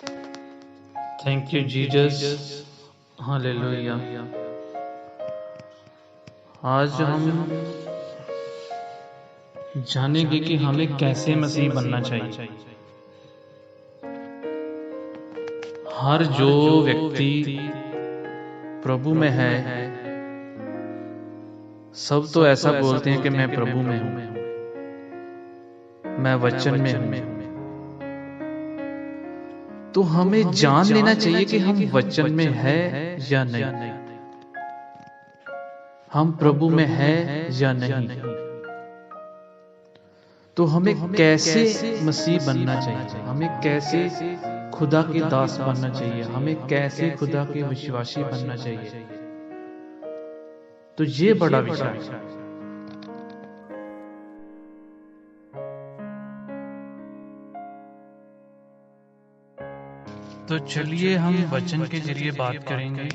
Thank you Jesus. Hallelujah. आज हम जानेंगे कि हमें कैसे मसीह बनना चाहिए। हर जो व्यक्ति प्रभु में है, सब तो ऐसा बोलते हैं कि मैं प्रभु में हूं, मैं वचन में हूं। तो हमें जान लेना चाहिए कि हम वचन में है या नहीं, हम प्रभु में है या नहीं। तो हमें कैसे मसीह बनना चाहिए, हमें कैसे खुदा के दास बनना चाहिए, हमें कैसे खुदा के विश्वासी बनना चाहिए। तो ये बड़ा विचार है। तो चलिए हम वचन के जरिए बात करेंगे।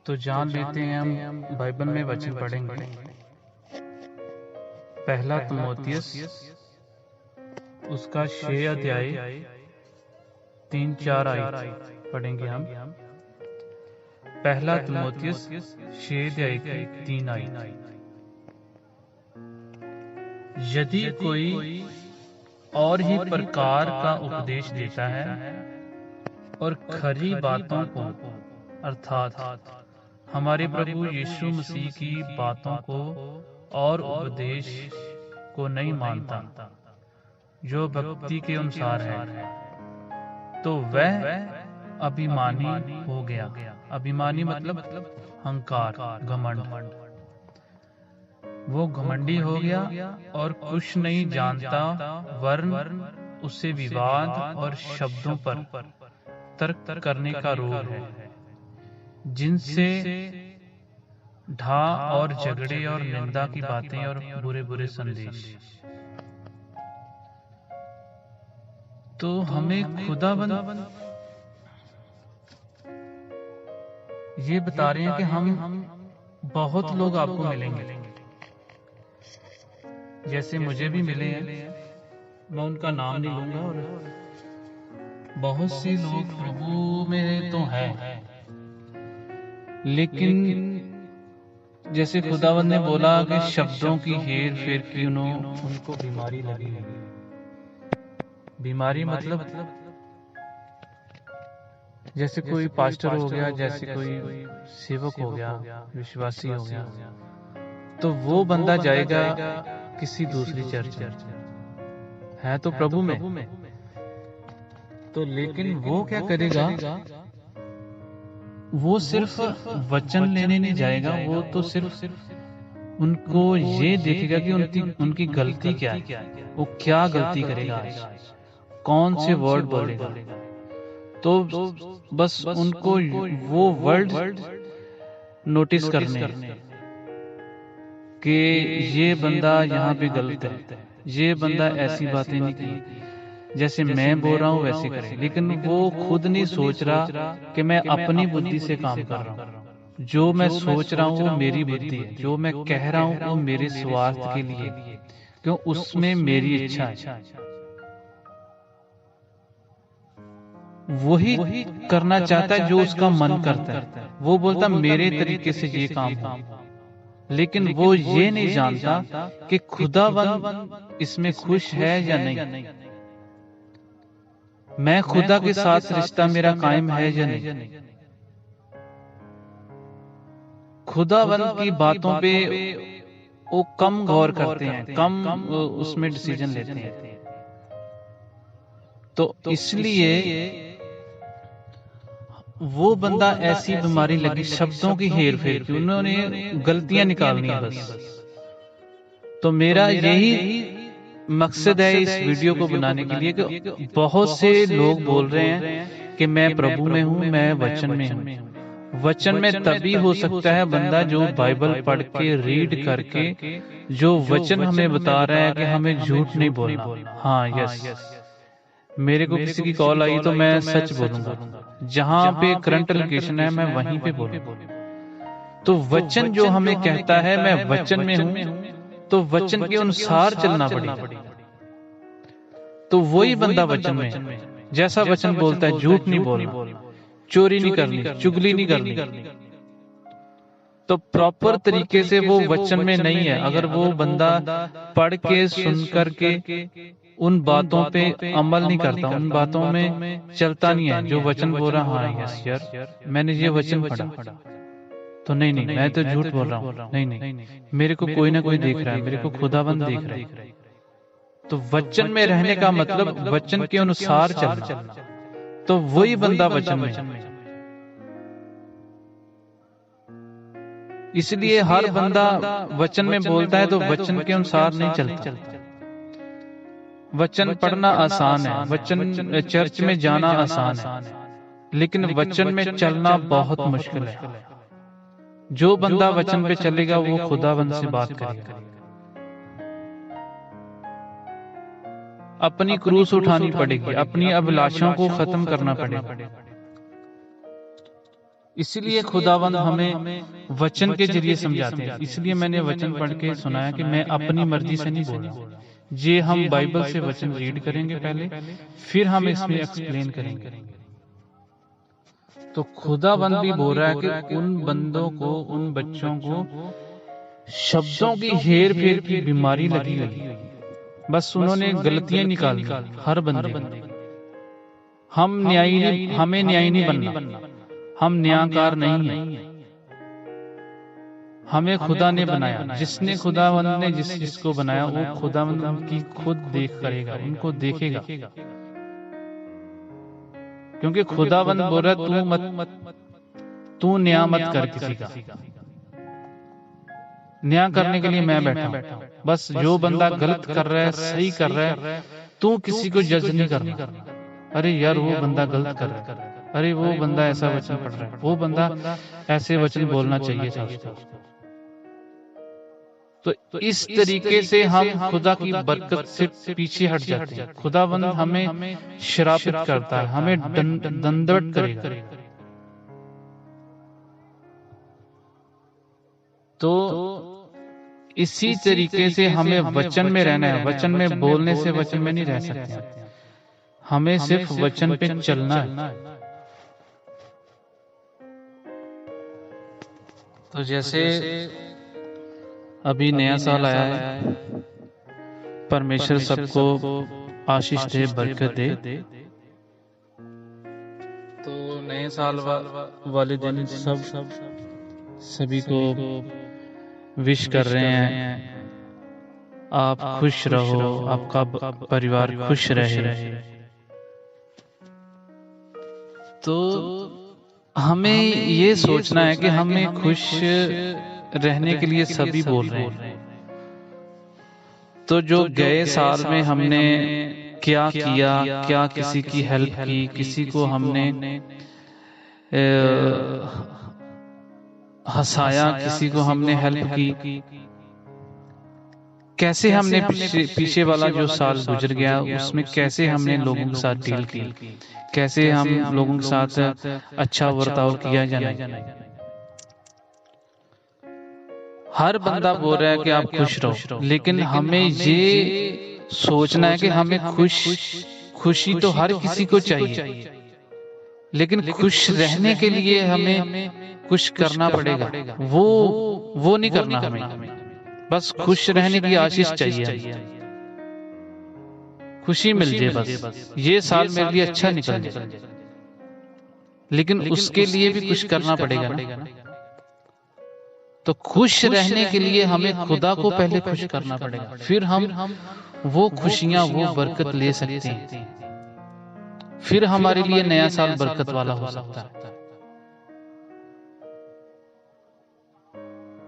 तो जान लेते हैं, हम बाइबल में वचन पढ़ेंगे। पहला तिमोथियस उसका 6 अध्याय 3-4 आयत पढ़ेंगे हम। पहला तिमोथियस 6 अध्याय की 3 आयत। यदि कोई और ही प्रकार का उपदेश देता है और खरी बातों को, अर्थात हमारे प्रभु यीशु मसीह की बातों को और उपदेश को नहीं मानता जो भक्ति के अनुसार है, तो वह अभिमानी हो गया। अभिमानी मतलब अहंकार, घमंड। वो घमंडी हो गया और कुछ नहीं जानता, वरन उससे विवाद और शब्दों पर तर्क करने का रोग है, जिनसे ढा और झगड़े और निंदा की बातें और बुरे बुरे संदेश। तो हमें खुदाबंद ये बता रहे हैं कि हम बहुत लोग आपको मिलेंगे, जैसे मुझे भी मिले हैं। मैं उनका नाम नहीं लूंगा। और बहुत से लोग प्रभु में तो हैं, लेकिन जैसे खुदावंद ने बोला कि शब्दों की हेर फेर की उनको बीमारी लगी है। बीमारी मतलब जैसे कोई पास्टर हो गया, जैसे कोई सेवक हो गया, विश्वासी हो गया, तो वो बंदा जाएगा किसी दूसरी चर्च में, है तो प्रभु में, तो लेकिन वो क्या करेगा, वो सिर्फ वचन लेने नहीं जाएगा, वो तो सिर्फ उनको ये देखेगा कि उनकी गलती क्या है, वो क्या गलती करेगा, कौन से वर्ड बोलेगा। तो बस उनको वो वर्ड नोटिस करने कि ये बंदा यहाँ पे गलत है, ये बंदा ऐसी बातें नहीं की, जैसे मैं बोल रहा हूँ वैसे करे। लेकिन वो खुद नहीं सोच रहा कि मैं अपनी बुद्धि से काम कर रहा हूँ, जो मैं सोच रहा हूँ वो मेरी बुद्धि है, जो मैं कह रहा हूँ वो मेरे स्वार्थ के लिए, क्यों उसमें मेरी इच्छा है, वही करना चाहता है जो उसका मन करता है। वो बोलता मेरे तरीके से ये काम हो, लेकिन वो ये नहीं जानता कि खुदावंद इसमें खुश है या नहीं, मैं खुदा के साथ रिश्ता मेरा कायम है या नहीं। खुदावंद की बातों पे वो कम गौर करते हैं, कम उसमें डिसीजन लेते हैं। तो इसलिए वो बंदा ऐसी बीमारी लगी, शब्दों की हेर फेर की, उन्होंने गलतियां निकालनी है बस। तो मेरा यही मकसद है इस वीडियो को बनाने के लिए कि बहुत से लोग बोल रहे हैं कि मैं प्रभु में हूं, मैं वचन में हूं। वचन में तभी हो सकता है बंदा जो बाइबल पढ़ के, रीड करके, जो वचन हमें बता रहा है कि हमें झूठ नहीं बोलना। हाँ, यस, मेरे को किसी की कॉल आई तो मैं सच बोलूंगा, जहां पे करंट लोकेशन है मैं वहीं पे बोलूंगा। तो वचन जो हमें कहता है मैं वचन में हूं, तो वचन के अनुसार चलना पड़ेगा। तो वही बंदा वचन में जैसा वचन बोलता है, झूठ नहीं बोलना, चोरी नहीं करनी, चुगली नहीं करनी, तो प्रॉपर तरीके से वो वचन में नहीं है। अगर वो बंदा पढ़ के सुन करके उन बातों पे अमल नहीं करता, उन बातों में चलता नहीं है, जो वचन बोल रहा, हाँ यस यार मैंने ये वचन पढ़ा, तो नहीं मैं तो झूठ बोल रहा हूँ, नहीं मेरे को कोई ना कोई देख रहा है, मेरे को खुदाबंद देख रहा है। तो वचन में रहने का मतलब वचन के अनुसार चलना, तो वही बंदा वचन में। इसलिए हर बंदा वचन में बोलता है तो वचन के अनुसार नहीं चलता। वचन पढ़ना आसान है, वचन चर्च में जाना आसान है, लेकिन वचन में चलना बहुत मुश्किल है। जो बंदा वचन पे चलेगा वो खुदावंद से बात करेगा। अपनी क्रूस उठानी पड़ेगी, अपनी अभिलाषाओं को खत्म करना पड़ेगा। इसलिए खुदावंद हमें वचन के जरिए समझाते हैं। इसलिए मैंने वचन पढ़ के सुनाया कि मैं अपनी मर्जी से नहीं बोल रहा। ये हम बाइबल से वचन रीड करेंगे पहले, फिर हम इसमें एक्सप्लेन करेंगे। तो खुदावंद भी बोल रहा है कि उन बंदों को, उन बच्चों को शब्दों की हेर फेर की बीमारी लगी हुई, बस उन्होंने गलतियां निकाली हर बंदे। हमें न्यायी नहीं बनना, हम न्यायकार नहीं हैं। हमें खुदा ने बनाया, जिसने खुदावंद ने जिसको बनाया वो खुदावंद उनकी खुद देख करेगा, उनको देखेगा। क्योंकि खुदावंद बोल रहा तू न्याय मत कर किसी का। न्याय करने के लिए मैं बैठा हूं। बस जो बंदा गलत कर रहा है, सही कर रहा है, तू किसी को जज नहीं करना। अरे यार वो बंदा गलत कर रहा है, अरे वो बंदा ऐसा वचन पढ़ रहा है, वो बंदा ऐसे वचन बोलना चाहिए था उसको। तो इस तरीके से हम खुदा की बरकत से पीछे हट जाते हैं। खुदावंद हमें श्रापित करता है, हमें दंडवत करेगा। तो इसी तरीके से हमें वचन में रहना है। वचन में बोलने से वचन में नहीं रह सकते, हमें सिर्फ वचन पे चलना है। तो जैसे अभी नया साल आया है, परमेश्वर सबको आशीष दे, बरकत दे। तो नए साल वाले दिन सभी को विश कर रहे हैं, आप खुश रहो, आपका परिवार खुश रहे। तो हमें ये सोचना है कि हमें खुश रहने के लिए सभी बोल रहे हैं। तो जो गए साल में हमने क्या किया, क्या किसी की हेल्प की, किसी को हमने हंसाया, किसी को हमने हेल्प की, कैसे हमने पीछे वाला जो साल गुजर गया उसमें कैसे हमने लोगों के साथ डील की, कैसे हम लोगों के साथ अच्छा बर्ताव किया जाए। हर बंदा बोल रहा है कि आप खुश रहो, लेकिन हमें ये सोचना है कि हमें खुशी तो हर किसी को चाहिए, लेकिन खुश रहने के लिए हमें कुछ करना पड़ेगा। वो नहीं करना हमें, बस खुश रहने की आशीष चाहिए, खुशी मिल जाए, बस ये साल मेरे लिए अच्छा निकल जाए। लेकिन उसके लिए भी कुछ करना पड़ेगा ना। तो खुश रहने के लिए हमें खुदा को पहले खुश करना पड़ेगा, फिर हम वो खुशियां, वो बरकत ले सकते हैं। फिर हमारे लिए नया साल बरकत वाला हो सकता है।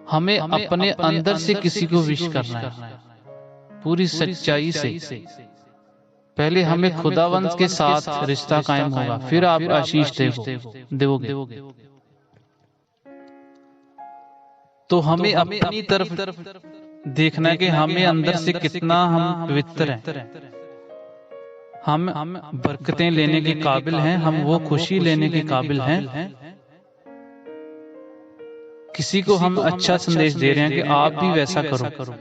हमें अपने अंदर से किसी को विश करना है, पूरी सच्चाई से। पहले हमें खुदावंत के साथ रिश्ता कायम होगा, फिर आप आशीष दोगे। तो हमें अपनी तरफ देखना है कि हमें अंदर से कितना हम पवित्र हैं, हम बरकतें लेने के काबिल हैं, हम वो खुशी लेने के काबिल हैं। किसी को हम अच्छा संदेश दे रहे हैं कि आप भी वैसा करो,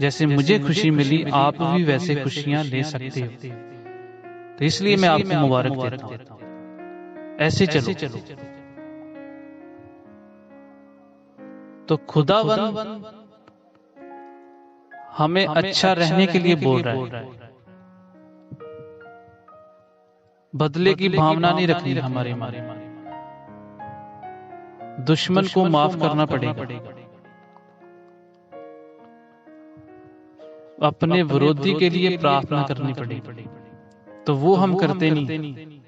जैसे मुझे खुशी मिली आप भी वैसे खुशियां ले सकते हो। तो इसलिए मैं आपको मुबारक देता हूं। ऐसे चलो। तो खुदावंद हमें अच्छा रहने के लिए बोल रहा है। बदले की भावना नहीं रखनी हमारे मन में। दुश्मन को माफ करना पड़ेगा, अपने विरोधी के लिए प्रार्थना करनी पड़ेगी। तो वो हम करते नहीं।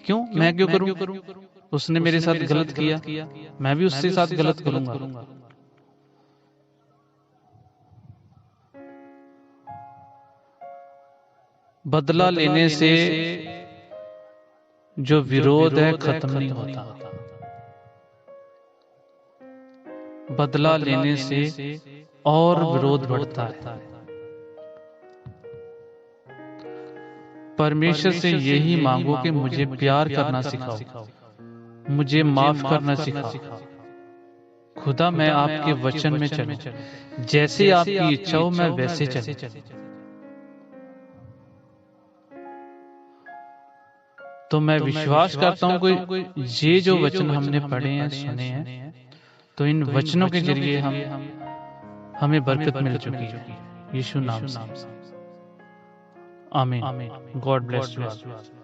क्यों? मैं क्यों करूं? उसने मेरे साथ गलत किया, मैं भी उसके साथ गलत करूंगा। बदला लेने से जो विरोध है खत्म नहीं होता। बदला लेने से और विरोध बढ़ता है। परमेश्वर से यही मांगो कि मुझे प्यार करना सिखाओ, मुझे माफ करना सिखाओ। खुदा मैं आपके वचन में चलूं, जैसे आपकी इच्छा हो मैं वैसे चलूं। तो मैं विश्वास करता हूं कि ये जो वचन हमने पढ़े हैं, सुने हैं, तो इन वचनों के जरिए हमें बरकत मिल चुकी है यीशु नाम से। आमीन। God bless you.